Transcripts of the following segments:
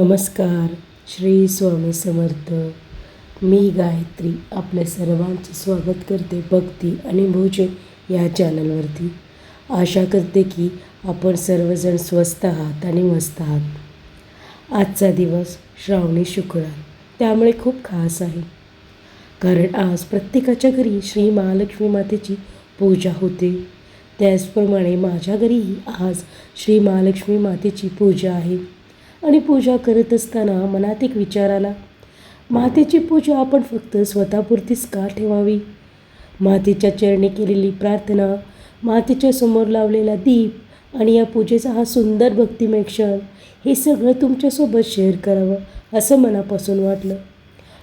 नमस्कार. श्री स्वामी समर्थ. मी गायत्री आपल्या सर्वांचे स्वागत करते भक्ती आणि भोजन या चॅनलवरती. आशा करते की आपण सर्वजण स्वस्त आहात आणि मस्त आहात. आजचा दिवस श्रावणी शुक्रवार, त्यामुळे खूप खास आहे. कारण आज प्रत्येकाच्या घरी श्री महालक्ष्मी मातेची पूजा होते. त्याचप्रमाणे माझ्या घरीही आज श्री महालक्ष्मी मातेची पूजा आहे. आणि पूजा करत असताना मनात एक विचार आला, मातेची पूजा आपण फक्त स्वतःपुरतीच का ठेवावी? मातेच्या चरणी केलेली प्रार्थना, मातेच्या समोर लावलेला दीप आणि या पूजेचा हा सुंदर भक्तिमय क्षण, हे सगळं तुमच्यासोबत शेअर करावं असं मनापासून वाटलं.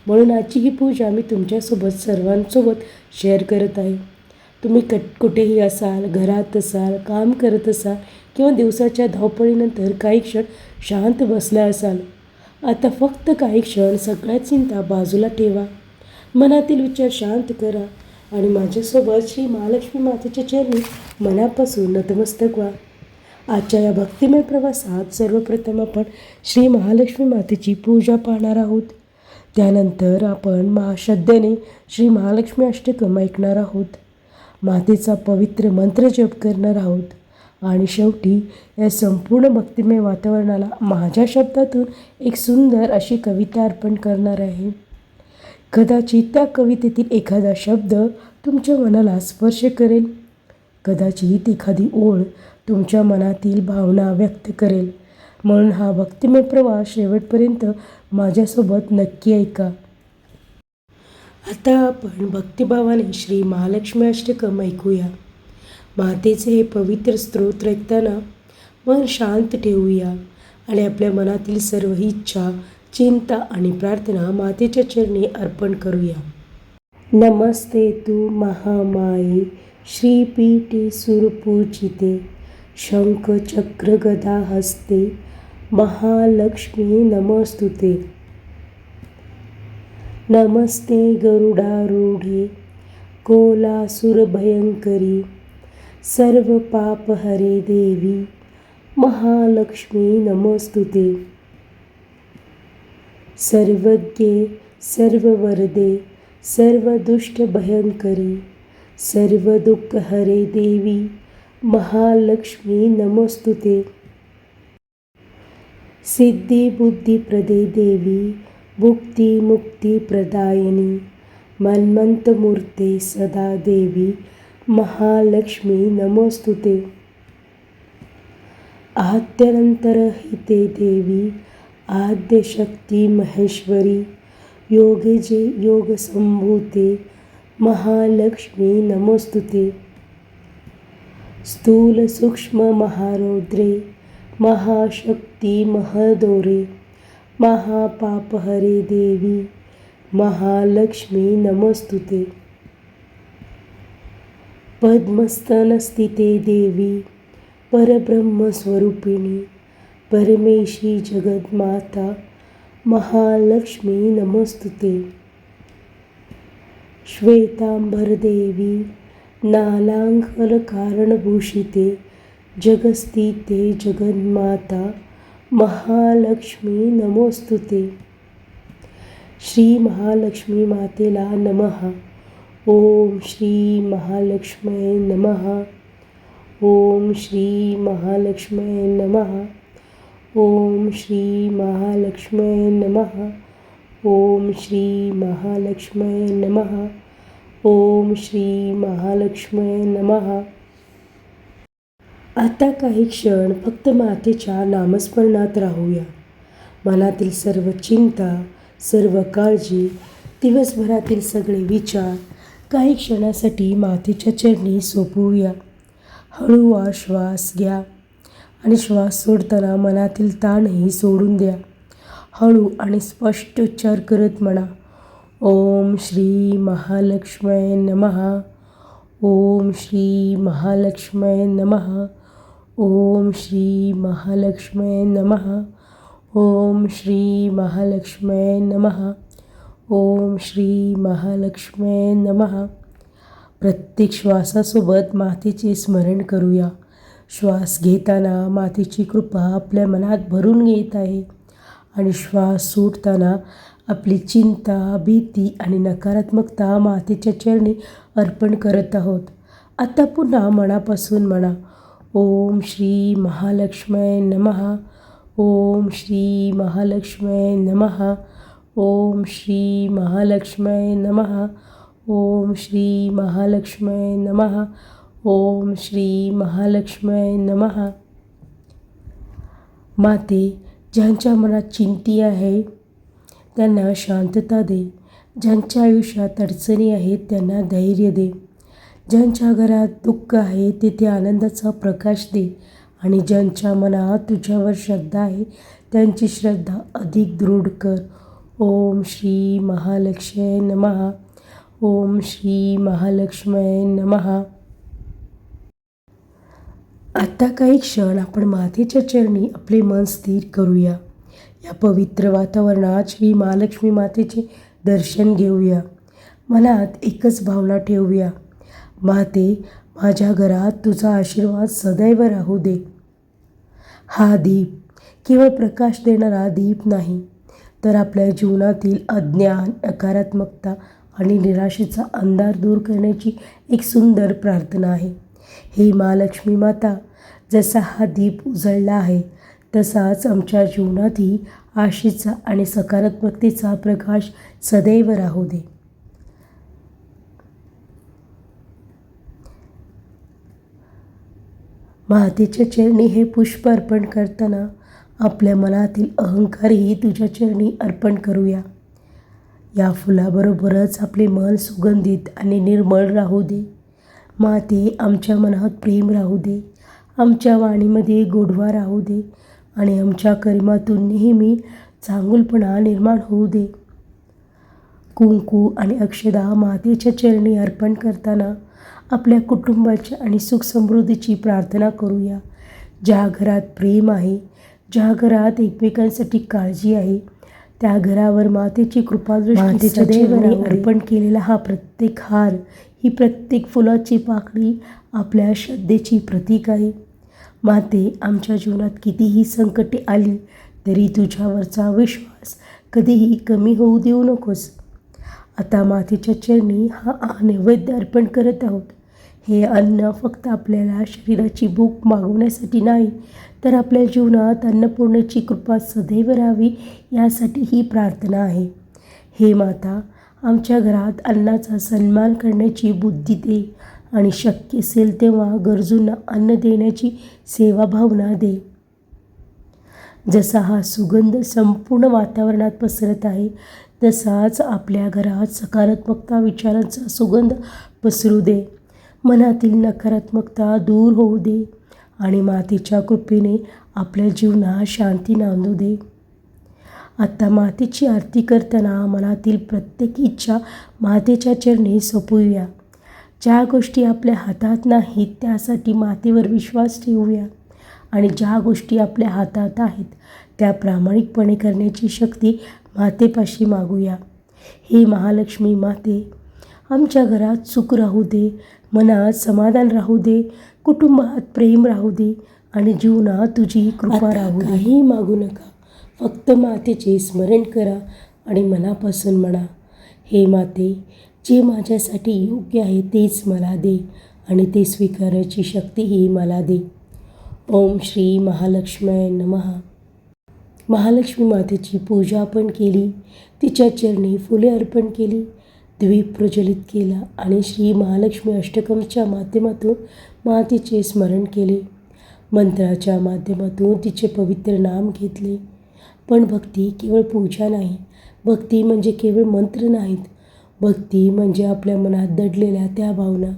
म्हणून आजची ही पूजा मी तुमच्यासोबत सर्वांसोबत शेअर करत आहे. तुम्ही कुठेही असाल, घरात असाल, काम करत असाल किंवा दिवसाच्या धावपळीनंतर काही क्षण शांत बसला असाल. आता फक्त काही क्षण सगळ्या चिंता बाजूला ठेवा, मनातील विचार शांत करा आणि माझ्यासोबत श्री महालक्ष्मी मातेच्या चरणी मनापासून नतमस्तक व्हा. आजच्या या भक्तिमय प्रवासात सर्वप्रथम आपण श्री महालक्ष्मी मातेची पूजा पाहणार आहोत. त्यानंतर आपण श्रद्धेने श्री महालक्ष्मी अष्टकं ऐकणार आहोत. मातेचा पवित्र मंत्र जप करणार आहोत आणि शेवटी या संपूर्ण भक्तिमय वातावरणाला माझ्या शब्दातून एक सुंदर अशी कविता अर्पण करणार आहे. कदाचित त्या कवितेतील एखादा शब्द तुमच्या मनाला स्पर्श करेल, कदाचित एखादी ओळ तुमच्या मनातील भावना व्यक्त करेल. म्हणून हा भक्तिमय प्रवास शेवटपर्यंत माझ्यासोबत नक्की ऐका. आता आपण भक्तिभावाने श्री महालक्ष्मी अष्टकं ऐकूया. मातेचे हे पवित्र स्तोत्र ऐकताना मन शांत ठेवूया आणि आपल्या मनातील सर्व इच्छा, चिंता आणि प्रार्थना मातेच्या चरणी अर्पण करूया. नमस्ते तू महामाये श्रीपीठे सुरपूजिते, शंख चक्र गदा हस्ते महालक्ष्मी नमस्तुते. नमस्ते गरुडारूढे कोलासुरभयंकरी, सर्व पाप हरे देवी महालक्ष्मी नमस्तुते. सर्वज्ञे सर्ववरदे सर्वदुष्ट भयंकरी, सर्व दुःख हरे देवी महालक्ष्मी नमस्तुते. सिद्धी बुद्धिप्रदे देवी भुक्ती मुक्ती प्रदायिनी, मन्मंतमूर्ते सदा देवी महालक्ष्मी नमस्तुते. आद्यनंतरहिते देवी आद्यशक्ती महेश्वरी, योगे योगसंभूते महालक्ष्मी नमस्तुते. स्थूल सूक्ष्म महारौद्रे महाशक्ती महदोरे, महापापहरे देवी महालक्ष्मी नमस्तुते. पद्मस्तनस्थिते देवी परब्रह्मस्वरूपिणी, परमेशी जगन्माता महालक्ष्मी नमस्तुते. श्वेतांबरदेवी नालांकलकारणभूषिते, जगस्थिते जगन्माता महालक्ष्मी नमोस्तुते. श्री महालक्ष्मी मातेला नमः. ओम श्री महालक्ष्मी नमः. ओम श्री महालक्ष्मी नमः. ओम श्री महालक्ष्मी नमः. ओम श्री महालक्ष्मी नमः. ओम श्री महालक्ष्मी नमः. आता काही क्षण फक्त मातेच्या नामस्मरणात राहूया. मनातील सर्व चिंता, सर्व काळजी, दिवसभरातील सगळे विचार काही क्षणासाठी मातेच्या चरणी सोपवूया. हळू श्वास घ्या आणि श्वास सोडताना मनातील ताणही सोडून द्या. हळू आणि स्पष्ट उच्चार करत म्हणा, ओम श्री महालक्ष्मी नमः. ओम श्री महालक्ष्मी नमः. ओम श्री महालक्ष्मी नमः. ओम श्री महालक्ष्मी नमः. ओम श्री महालक्ष्मी नमः. प्रत्येक श्वासासोबत मातेचे स्मरण करूया. श्वास घेताना मातेची कृपा आपल्या मनात भरून घेत आहे आणि श्वास सोडताना आपली चिंता, भीती आणि नकारात्मकता मातेच्या चरणी अर्पण करत आहोत. आता पुन्हा मनापासून म्हणा, ओम श्री महालक्ष्मी नमः. ओम श्री महालक्ष्मी नमः. ओम श्री महालक्ष्मी नमः. ओम श्री महालक्ष्मी नमः. ओम श्री महालक्ष्मी नमः. माते, ज्यांच्या मनात चिंती आहे त्यांना शांतता दे. ज्यांच्या आयुष्यात अडचणी आहेत त्यांना धैर्य दे. ज्यांच्या घरात दुःख आहे तेथे आनंदाचा प्रकाश दे. आणि ज्यांच्या मनात तुझ्यावर श्रद्धा आहे त्यांची श्रद्धा अधिक दृढ कर. ओम श्री महालक्ष्मी नमः. ओम श्री महालक्ष्मी नमः. आता काही क्षण आपण मातेच्या चरणी आपले मन स्थिर करूया. या पवित्र वातावरणात श्री महालक्ष्मी मातेचे दर्शन घेऊया. मनात एकच भावना ठेवूया, माते, माझ्या घरात तुझा आशीर्वाद सदैव राहू दे. हा दीप केवळ प्रकाश देणारा दीप नाही, तर आपल्या जीवनातील अज्ञान, नकारात्मकता आणि निराशेचा अंधार दूर करण्याची एक सुंदर प्रार्थना आहे. हे महालक्ष्मी माता, जसा हा दीप उजळला आहे तसाच आमच्या जीवनातही आशेचा आणि सकारात्मकतेचा प्रकाश सदैव राहू दे. मातेच्या चरणी हे पुष्प अर्पण करताना आपल्या मनातील अहंकारही तुझ्या चरणी अर्पण करूया. या फुलाबरोबरच आपले मन सुगंधित आणि निर्मळ राहू दे. माते, आमच्या मनात प्रेम राहू दे, आमच्या वाणीमध्ये गोडवा राहू दे आणि आमच्या कर्मातून नेहमी चांगुलपणा निर्माण होऊ दे. कुंकू आणि अक्षदा मातेच्या चरणी अर्पण करताना आपल्या कुटुंबाच्या आणि सुखसमृद्धीची प्रार्थना करूया. ज्या घरात प्रेम आहे, ज्या घरात एकमेकांसाठी काळजी आहे, त्या घरावर मातेची कृपादृष्टी सदैव अर्पण केलेला हा प्रत्येक हार, ही प्रत्येक फुलाची पाकळी आपल्या श्रद्धेची प्रतीक आहे. माते, आमच्या जीवनात कितीही संकटे आली तरी तुझ्यावरचा विश्वास कधीही कमी होऊ देऊ नकोस. आता मातेच्या चरणी हा नैवेद्य अर्पण करत आहोत. हे अन्न फक्त आपल्याला शरीराची भूक मागवण्यासाठी नाही, तर आपल्या जीवनात अन्नपूर्णेची कृपा सदैव राहावी यासाठी ही प्रार्थना आहे. हे माता, आमच्या घरात अन्नाचा सन्मान करण्याची बुद्धी दे आणि शक्य असेल तेव्हा गरजूंना अन्न देण्याची सेवाभावना दे. जसा हा सुगंध संपूर्ण वातावरणात पसरत आहे तसाच आपल्या घरात सकारात्मकता विचारांचा सुगंध पसरू दे. मनातील नकारात्मकता दूर होऊ दे आणि मातेच्या कृपेने आपल्या जीवनात शांती नांदू दे. आता मातेची आरती करताना मनातील प्रत्येक इच्छा मातेच्या चरणी सोपवूया. ज्या गोष्टी आपल्या हातात नाहीत त्यासाठी मातेवर विश्वास ठेवूया आणि ज्या गोष्टी आपल्या हातात आहेत त्या प्रामाणिकपणे करण्याची शक्ती मातेपाशी मागूया. हे महालक्ष्मी माते, आमच्या घरात सुख राहू दे, मनात समाधान राहू दे, कुटुंबात प्रेम राहू दे आणि जीवनात तुझी कृपा राहू दे. काही मागू नका, फक्त मातेचे स्मरण करा आणि मनापासून म्हणा, हे माते, जे माझ्यासाठी योग्य आहे तेच मला दे आणि ते स्वीकारण्याची शक्तीही मला दे. ओम श्री महालक्ष्मी नमः. महालक्ष्मी मातेची पूजा आपण केली, तिच्या चरणी फुले अर्पण केली, द्वीप प्रज्वलित केला आणि श्री महालक्ष्मी अष्टकमच्या माध्यमातून मातेचे स्मरण केले. मंत्राच्या माध्यमातून तिचे पवित्र नाम घेतले. पण भक्ती केवळ पूजा नाही, भक्ती म्हणजे केवळ मंत्र नाहीत. भक्ती म्हणजे आपल्या मनात दडलेल्या त्या भावना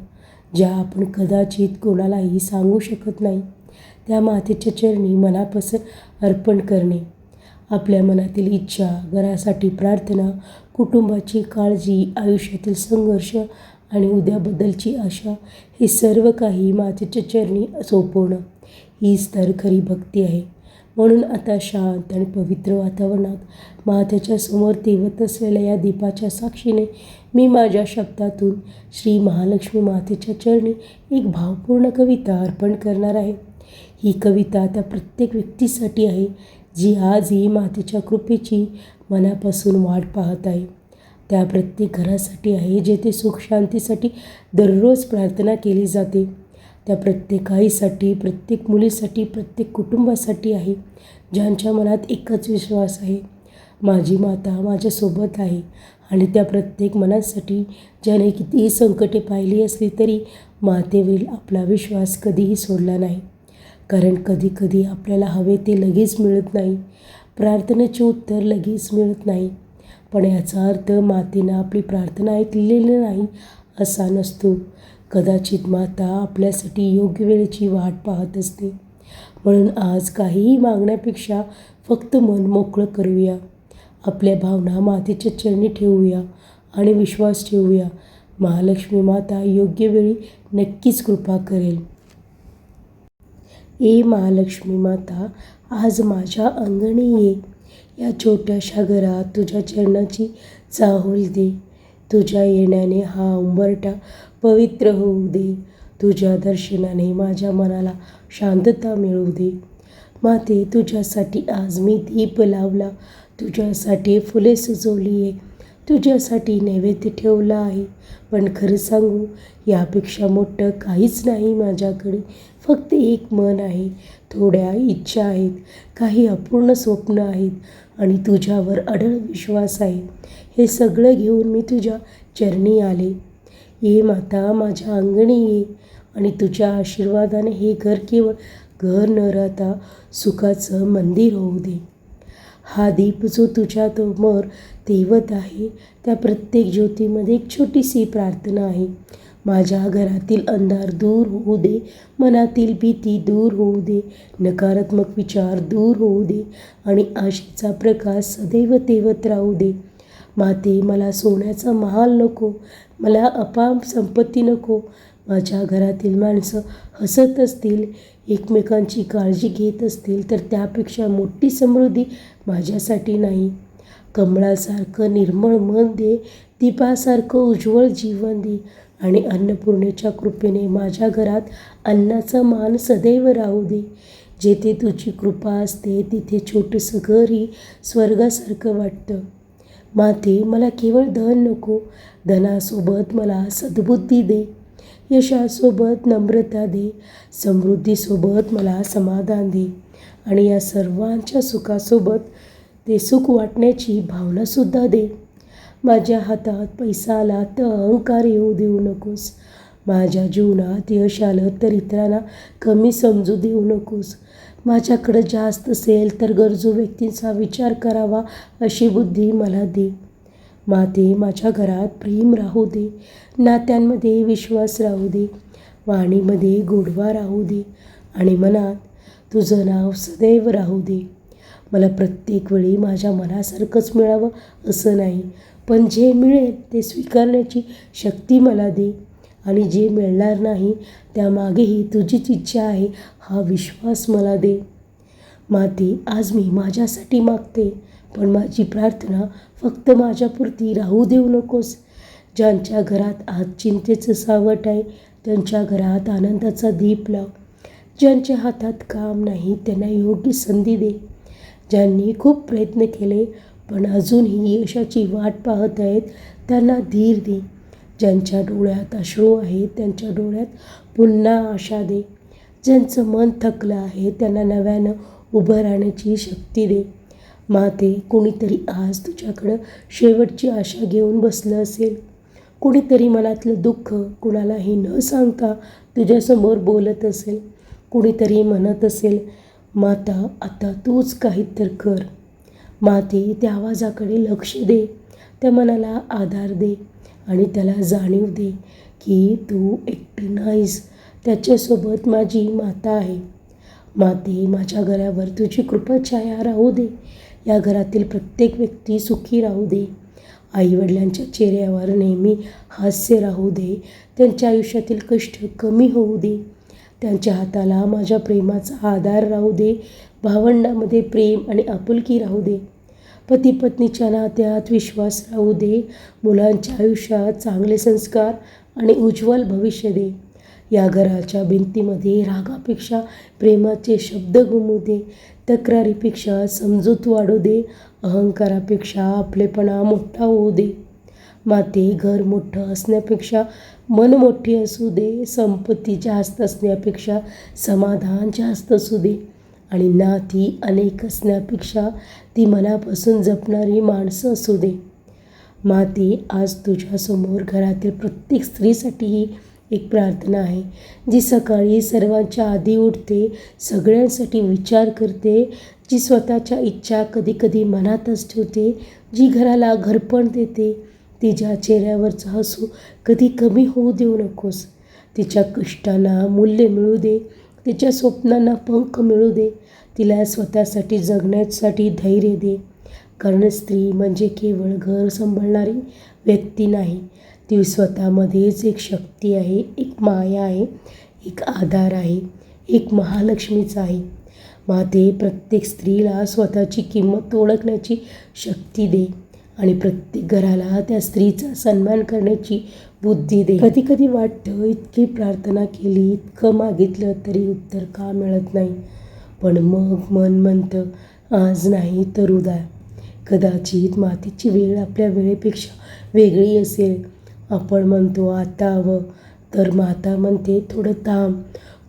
ज्या आपण कदाचित कोणालाही सांगू शकत नाही, त्या मातेच्या चरणी मनापासून अर्पण करणे. आपल्या मनातील इच्छा, घरासाठी प्रार्थना, कुटुंबाची काळजी, आयुष्यातील संघर्ष आणि उद्याबद्दलची आशा, हे सर्व काही मातेच्या चरणी सोपवणं हीच तर खरी भक्ती आहे. म्हणून आता शांत आणि पवित्र वातावरणात मातेच्या समोर तेवत असलेल्या या दीपाच्या साक्षीने मी माझ्या शब्दातून श्री महालक्ष्मी मातेच्या चरणी एक भावपूर्ण कविता अर्पण करणार आहे. ही कविता त्या प्रत्येक व्यक्तीसाठी आहे जी आजही मातेच्या कृपेची मनापासून वाट पाहत आहे. त्या प्रत्येक घरासाठी आहे जेथे सुख शांतीसाठी दररोज प्रार्थना केली जाते. त्या प्रत्येक आईसाठी, प्रत्येक मुलीसाठी, प्रत्येक कुटुंबासाठी आहे ज्यांच्या मनात एकच विश्वास आहे, माझी माता माझ्यासोबत आहे. आणि त्या प्रत्येक मनासाठी ज्याने कितीही संकटे पाहिली असली तरी मातेवरील आपला विश्वास कधीही सोडला नाही. कारण कधीकधी आपल्याला हवे ते लगेच मिळत नाही, प्रार्थनेचे उत्तर लगेच मिळत नाही. पण याचा अर्थ मातेनं आपली प्रार्थना ऐकलेली नाही असा नसतो. कदाचित माता आपल्यासाठी योग्य वेळेची वाट पाहत असते. म्हणून आज काहीही मागण्यापेक्षा फक्त मन मोकळं करूया, आपल्या भावना मातेच्या चरणी ठेवूया आणि विश्वास ठेवूया, महालक्ष्मी माता योग्य वेळी नक्कीच कृपा करेल. महालक्ष्मी माता, आज माझ्या अंगणी ये, या छोट्याशा घरात तुझ्या चरणाची चाहूल दे. तुझ्या येण्याने हा उंबरठा पवित्र होऊ दे. तुझ्या दर्शनाने माझ्या मनाला शांतता मिळू दे. माते, तुझ्यासाठी आज मी दीप लावला, तुझ्यासाठी फुले सजवली आहे, तुझ्यासाठी नैवेद्य ठेवला आहे. पण खरं सांगू, यापेक्षा मोठं काहीच नाही माझ्याकडे. फक्त एक मन आहे, थोड्या इच्छा आहेत, काही अपूर्ण स्वप्न आहेत आणि तुझ्यावर अढळ विश्वास आहे. हे सगळं घेऊन मी तुझ्या चरणी आले. माता, माझ्या अंगणी ये आणि तुझ्या आशीर्वादाने हे घर केवळ घर न राहता सुखाचं मंदिर होऊ दे. हा दीप जो तुझ्या समोर तेवत आहे, त्या प्रत्येक ज्योतीमध्ये एक छोटीशी प्रार्थना आहे. माझ्या घरातील अंधार दूर होऊ दे, मनातील भीती दूर होऊ दे, नकारात्मक विचार दूर होऊ दे आणि आशेचा प्रकाश सदैव तेवत राहू दे. माते, मला सोन्याचा महाल नको, मला अपार संपत्ती नको. माझ्या घरातील माणसं हसत असतील, एकमेकांची काळजी घेत असतील तर त्यापेक्षा मोठी समृद्धी माझ्यासाठी नाही. कमळासारखं निर्मळ मन दे, दीपासारखं उज्ज्वल जीवन दे आणि अन्नपूर्णेच्या कृपेने माझ्या घरात अन्नाचा मान सदैव राहू दे. जेथे तुझी कृपा असते तिथे छोटंसं घरही स्वर्गासारखं वाटतं. माते, मला केवळ धन नको, धनासोबत मला सद्बुद्धी दे, यशासोबत नम्रता दे, समृद्धीसोबत मला समाधान दे आणि या सर्वांच्या सुखासोबत ते सुख वाटण्याची भावनासुद्धा दे. माझ्या हातात पैसा आला तर अहंकार येऊ देऊ नकोस. माझ्या जीवनात यश आलं तर इतरांना कमी समजू देऊ नकोस. माझ्याकडं जास्त असेल तर गरजू व्यक्तींचा विचार करावा अशी बुद्धी मला दे. माते, माझ्या घरात प्रेम राहू दे, नात्यांमध्ये विश्वास राहू दे, वाणीमध्ये गोडवा राहू दे आणि मनात तुझं नाव सदैव राहू दे. मला प्रत्येक वेळी माझ्या मनासारखंच मिळावं असं नाही, पण जे मिळेल ते स्वीकारण्याची शक्ती मला दे आणि जे मिळणार नाही त्यामागेही तुझीच इच्छा आहे हा विश्वास मला दे. माते, आज मी माझ्यासाठी मागते, पण माझी प्रार्थना फक्त माझ्यापुरती राहू देऊ नकोस. ज्यांच्या घरात आज चिंतेचं सावट आहे त्यांच्या घरात आनंदाचा दीप लाव. ज्यांच्या हातात काम नाही त्यांना योग्य संधी दे. ज्यांनी खूप प्रयत्न केले पण अजूनही यशाची वाट पाहत आहेत त्यांना धीर दे. ज्यांच्या डोळ्यात अश्रू आहेत त्यांच्या डोळ्यात पुन्हा आशा दे. ज्यांचं मन थकलं आहे त्यांना नव्यानं उभं राहण्याची शक्ती दे. माते, कोणीतरी आज तुझ्याकडं शेवटची आशा घेऊन बसलं असेल. कुणीतरी मनातलं दुःख कुणालाही न सांगता तुझ्यासमोर बोलत असेल. कुणीतरी म्हणत असेल, माता आता तूच काहीतरी कर. माते, त्या आवाजाकडे लक्ष दे, त्या मनाला आधार दे आणि त्याला जाणीव दे की तू एकटी नाहीस, त्याच्यासोबत माझी माता आहे. माते, माझ्या घरावर तुझी कृपाछाया राहू दे. या घरातील प्रत्येक व्यक्ती सुखी राहू दे. आईवडिलांच्या चेहऱ्यावर नेहमी हास्य राहू दे. त्यांच्या आयुष्यातील कष्ट कमी होऊ दे. त्यांच्या हाताला माझ्या प्रेमाचा आधार राहू दे. भावंडांमध्ये प्रेम आणि आपुलकी राहू दे. पती पत्नीच्या नात्यात विश्वास राहू दे. मुलांच्या आयुष्यात चांगले संस्कार आणि उज्ज्वल भविष्य दे. या घराच्या भिंतीमध्ये रागापेक्षा प्रेमाचे शब्द घुमू दे, तक्रारीपेक्षा समजूत वाढू दे, अहंकारापेक्षा आपलेपणा मोठा होऊ दे. माते, घर मोठं असण्यापेक्षा मन मोठी असू दे, संपत्ती जास्त असण्यापेक्षा समाधान जास्त असू दे आणि नाती अनेक असण्यापेक्षा ती मनापासून जपणारी माणसं असू दे. माते, आज तुझ्यासमोर घरातील प्रत्येक स्त्रीसाठी ही एक प्रार्थना आहे, जी सकाळी सर्वांच्या आधी उठते, सगळ्यांसाठी विचार करते, जी स्वतःच्या इच्छा कधी कधी मनातच ठेवते, जी घराला घरपण देते. तिच्या चेहऱ्यावरचं हसू कधी कमी होऊ देऊ नकोस. तिच्या कष्टांना मूल्य मिळू दे, तिच्या स्वप्नांना पंख मिळू दे, तिला स्वतःसाठी जगण्यासाठी धैर्य दे. कारण स्त्री म्हणजे केवळ घर सांभाळणारी व्यक्ती नाही, ती स्वतःमध्येच एक शक्ती आहे, एक माया आहे, एक आधार आहे, एक महालक्ष्मीच आहे. माते, प्रत्येक स्त्रीला स्वतःची किंमत ओळखण्याची शक्ती दे आणि प्रत्येक घराला त्या स्त्रीचा सन्मान करण्याची बुद्धी दे. कधी कधी वाटतं, इतकी प्रार्थना केली, इतकं मागितलं तरी उत्तर का मिळत नाही. पण मग मन म्हणतं, आज नाही तर उद्या. कदाचित मातेची वेळ आपल्या वेळेपेक्षा वेगळी असेल. आपण म्हणतो आता हवं, तर माता म्हणते थोडं थांब,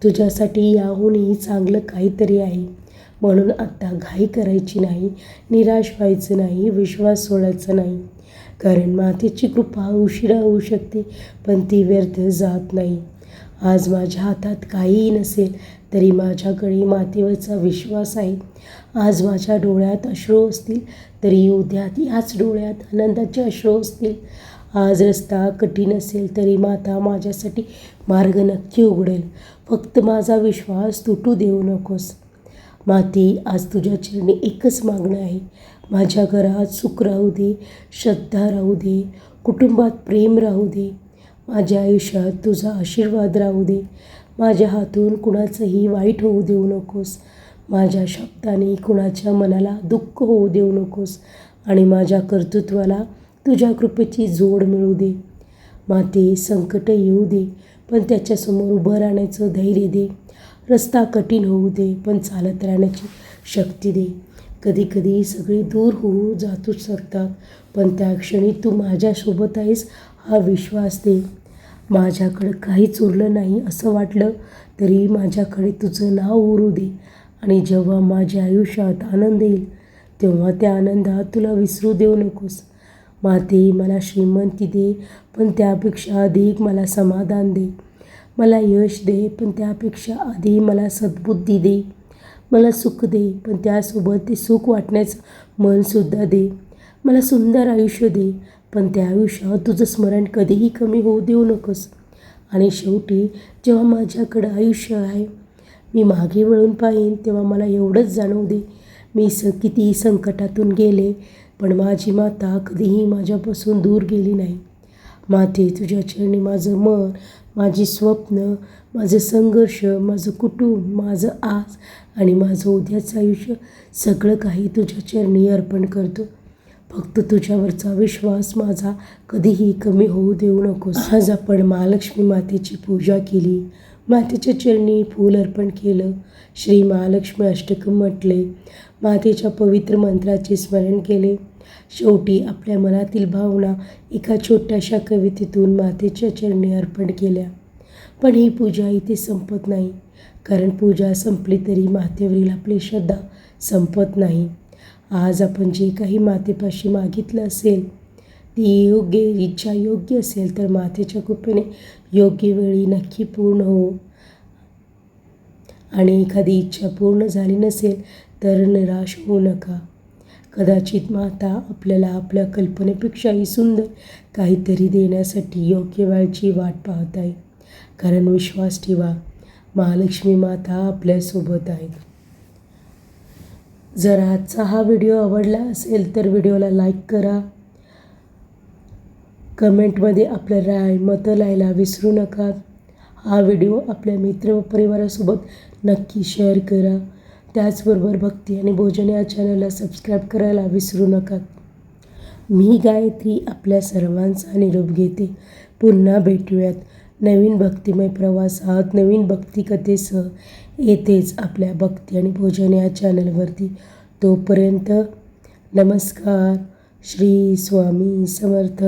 तुझ्यासाठी याहूनही चांगलं काहीतरी आहे. म्हणून आता घाई करायची नाही, निराश व्हायचं नाही, विश्वास सोडायचा नाही. कारण मातेची कृपा उशिरा होऊ शकते, पण ती व्यर्थ जात नाही. आज माझ्या हातात काहीही नसेल तरी माझ्याकडे मातेवरचा विश्वास आहे. आज माझ्या डोळ्यात अश्रू असतील तरी उद्या याच डोळ्यात आनंदाचे अश्रू असतील. आज रस्ता कठीण असेल तरी माता माझ्यासाठी मार्ग नक्की उघडेल. फक्त माझा विश्वास तुटू देऊ नकोस. माते, आज तुझ्या चरणी एकच मागणं आहे. माझ्या घरात सुख राहू दे, श्रद्धा राहू दे, कुटुंबात प्रेम राहू दे, माझ्या आयुष्यात तुझा आशीर्वाद राहू दे. माझ्या हातून कुणाचंही वाईट होऊ देऊ नकोस. माझ्या शब्दाने कुणाच्या मनाला दुःख होऊ देऊ नकोस आणि माझ्या कर्तृत्वाला तुझ्या कृपेची जोड मिळू दे. माते, संकट येऊ दे, पण त्याच्यासमोर उभं राहण्याचं धैर्य दे. रस्ता कठीण होऊ दे, पण चालत राहण्याची शक्ती दे. कधी कधी सगळे दूर होऊ जातू शकतात, पण त्या क्षणी तू माझ्यासोबत आहेस हा विश्वास दे. माझ्याकडं काहीच उरलं नाही असं वाटलं तरी माझ्याकडे तुझं नाव उरू दे आणि जेव्हा माझ्या आयुष्यात आनंद येईल तेव्हा त्या आनंदात तुला विसरू देऊ नकोस. माते, मला श्रीमंती दे, पण त्यापेक्षा अधिक मला समाधान दे. मला यश दे, पण त्यापेक्षा आधी मला सद्बुद्धी दे. मला सुख दे, पण त्यासोबत ते सुख वाटण्याचं मनसुद्धा दे. मला सुंदर आयुष्य दे, पण त्या आयुष्यात तुझं स्मरण कधीही कमी होऊ देऊ नकोस. आणि शेवटी जेव्हा माझ्याकडं आयुष्य आहे, मी मागे वळून पाहीन तेव्हा मला एवढंच जाणवू दे, मी कितीही संकटातून गेले, पण माझी माता कधीही माझ्यापासून दूर गेली नाही. माते, तुझ्या चरणी माझं मन, माझी स्वप्न, माझं संघर्ष, माझं कुटुंब, माझं आज आणि माझं उद्याचं आयुष्य सगळं काही तुझ्या चरणी अर्पण करतो. फक्त तुझ्यावरचा विश्वास माझा कधीही कमी होऊ देऊ नकोस. आज आपण महालक्ष्मी मातेची पूजा केली, मातेच्या चरणी फूल अर्पण केलं, श्री महालक्ष्मी अष्टकं म्हटले, मातेच्या पवित्र मंत्राचे स्मरण केले. शेवटी आपल्या मनातील भावना एका छोट्याशा कवितेतून मातेच्या चरणी अर्पण केल्या. पण ही पूजा इथे संपत नाही, कारण पूजा संपली तरी मातेवरील आपली श्रद्धा संपत नाही. आज आपण जे काही मातेपाशी मागितलं असेल, ती योग्य इच्छा योग्य असेल तर मातेच्या कृपेने योग्य वेळी नक्की पूर्ण हो. आणि एखादी इच्छा पूर्ण झाली नसेल तर निराश होऊ नका. कदाचित माता आपल्याला आपल्या कल्पनेपेक्षाही सुंदर काहीतरी देण्यासाठी योग्य वेळची वाट पाहत आहे. कारण विश्वास ठेवा, महालक्ष्मी माता आपल्यासोबत आहेत. जर आजचा हा व्हिडिओ आवडला असेल तर व्हिडिओला लाईक करा, कमेंटमध्ये आपलं मतं लिहायला विसरू नका. हा व्हिडिओ आपल्या मित्र व परिवारासोबत नक्की शेअर करा. त्याचबरोबर भक्ती आणि भोजन या चॅनलला सबस्क्राईब करायला विसरू नका. मी गायत्री आपल्या सर्वांचा निरोप घेते. पुन्हा भेटूयात नवीन भक्तिमय प्रवासात नवीन भक्तिकथेसह येथेच आपल्या भक्ती आणि भोजन या चॅनलवरती. तोपर्यंत नमस्कार. श्री स्वामी समर्थ.